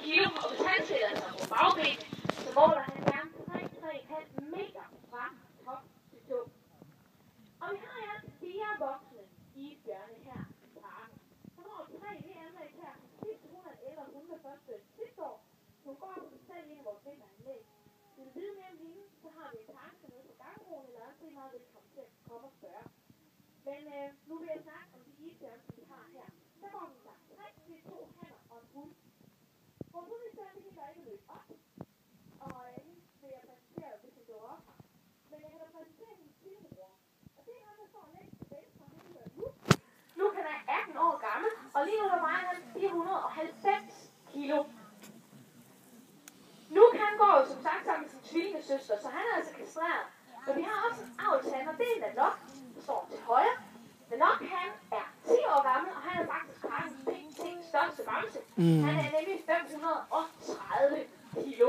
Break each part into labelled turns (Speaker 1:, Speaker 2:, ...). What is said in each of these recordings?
Speaker 1: kilo, og hvis han sætter sig på bagben, så måler han gerne 3,5 meter fra top til tå. Og vi har her 4 voksne isbjørne her i parken. Så når 3 det anlæg her, sidste hun er en ældre hunde første sidste år. Hun går på sig selv ind i vores vinteranlæg. Vil du vide mere om hende, så har vi en taxa nede på gangbroen, eller også er meget velkommen til at komme og spørge. Men nu vil jeg snakke om de isbjørne, som vi har her. Der går den sagt 3 til 2 hanner og en hund. Vores hundesbjørn det helt ikke løbe op, og hende vil jeg præsentere, hvis hun går op her. Men jeg kan da præsentere hendes lillebror. Og det er ham, der står lidt til venstre, han hedder Luke. Luke han er 18 år gammel, og lige nu vejer han 490 kilo. Luke han går jo som sagt sammen med sin tvillingesøster, så han er altså kastreret. Men vi har også en avlshan, og det er Nanook, der står til højre. Nanook han er 10 år gammel, og han er faktisk parkens pt. Største bamse. Han er nemlig 530 kilo.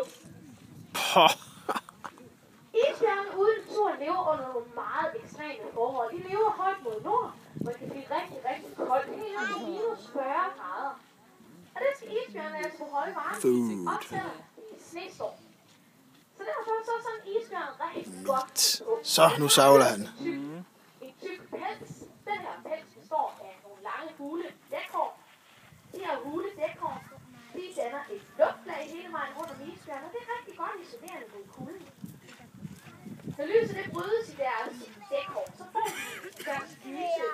Speaker 1: Isbjørne ude i naturen lever under nogle meget ekstreme forhold. De lever højt mod nord, hvor det kan blive rigtig, rigtig koldt. Helt op på minus 40 grader. Og det skal isbjørne altså kunne holde varmen, op selvom det er snestorm. Så derfor så er sådan en isbjørn rigtig godt.
Speaker 2: Så, nu savler han.
Speaker 1: En tyk pels. Den her pels består af nogle lange hule dækhår. De her hule dækhår, de danner et luftlag hele vejen rundt om isbjørn, og det er rigtig godt isolerende mod kulden. Når lyset det brydes i deres dækhår, så får de deres lyse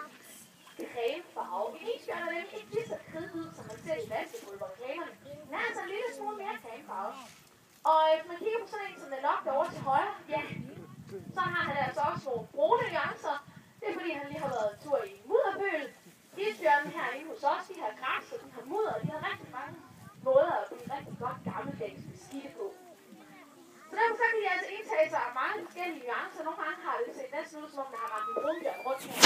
Speaker 1: cremefarve. En isbjørn er nemlig ikke lige så kridhvid, som man ser i vaskepulverreklamerne. Den er altså en lille smule mere cremefarve. Og hvis man kigger på sådan en som Nanook derovre til højre, ja, så har han altså også nogle brune nuancer. Det er fordi, han lige har været en tur i mudderpøl. Isbjørnen herinde hos os, de har græs, og de har mudder, og de har rigtig mange måder at blive rigtig godt gammeldags beskidte på. Så derfor så kan de altså indtage sig af mange forskellige nuancer. Nogle gange har det set næsten ud, som om der har været en brunbjørn rundt her.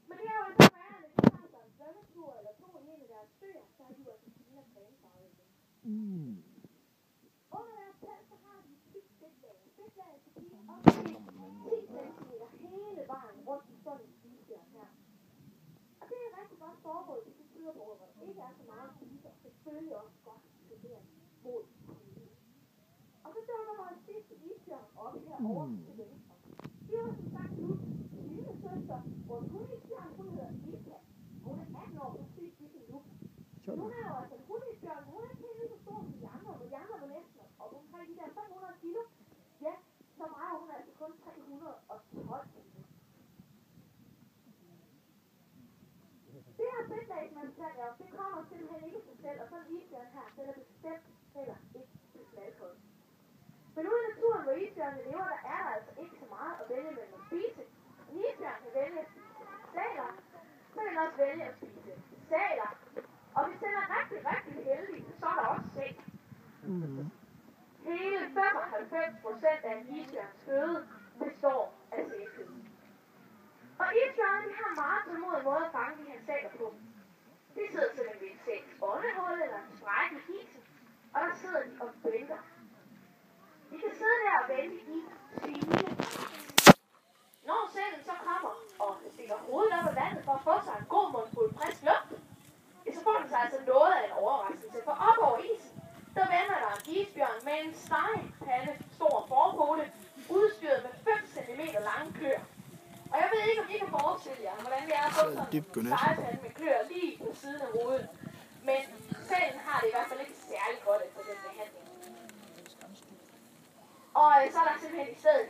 Speaker 1: Men det er jo altså værre, at hvis de har sig en svømmetur eller to i en af deres søer, så har de jo altså fine og cremefarve igen. Under deres pels, så har de tyk fedtlag. Fedtlaget kan blive op til 10 cm hele vejen rundt i sådan en isbjørn her. Og det er rigtig godt foregået, hvis det tyder på, hvor der ikke er så meget fise, og selvfølgelig også godt isolerende mod kulden. Og så dukker vores sidste isbjørn op herovre til venstre. Det var som sagt nu lille søster, vores hundisbjørn, hun hedder Lisa. Hun er 18 år, præcis ligesom Luke. Hun er jo altså en hundisbjørn, hun er ikke helt lige så stor som de andre, hvor de andre var næsten op omkring de der 500 kilo. Ja, så vejer hun altså kun 312 kilo. Det her fedtlag, man tager op, det kommer simpelthen ikke af sig selv, og sådan en isbjørn her, den er bestemt heller ikke til smalkost. Men ude i naturen, hvor isbjørnene lever, der er der altså ikke så meget at vælge mellem at spise. En isbjørn kan vælge at spise saler, så kan den også vælge at spise saler. Og hvis den er rigtig, rigtig heldig, så er der også sæl. Hele 95% af en isbjørns føde består af sælkød. Og isbjørnene har en meget tålmodig måde at fange de her sæler på. De sidder simpelthen ved en sæls åndehul eller en sprække i isen, og der sidder de og venter. De kan sidde der og vente i time. Når sælen så kommer og stikker hovedet op af vandet for at få sig en god mundfuld frisk luft, så får den sig altså noget af en overraskelse, for op over isen, der vender der en isbjørn med en stegepande stor forpote, udstyret med 5 cm lange klør. Og jeg ved ikke, om I kan forestille jer, hvordan det er at få sådan en stegepande med klør lige på siden af hovedet. Men sælen har det i hvert fald ikke særlig godt efter den behandling. Og så er der simpelthen i stedet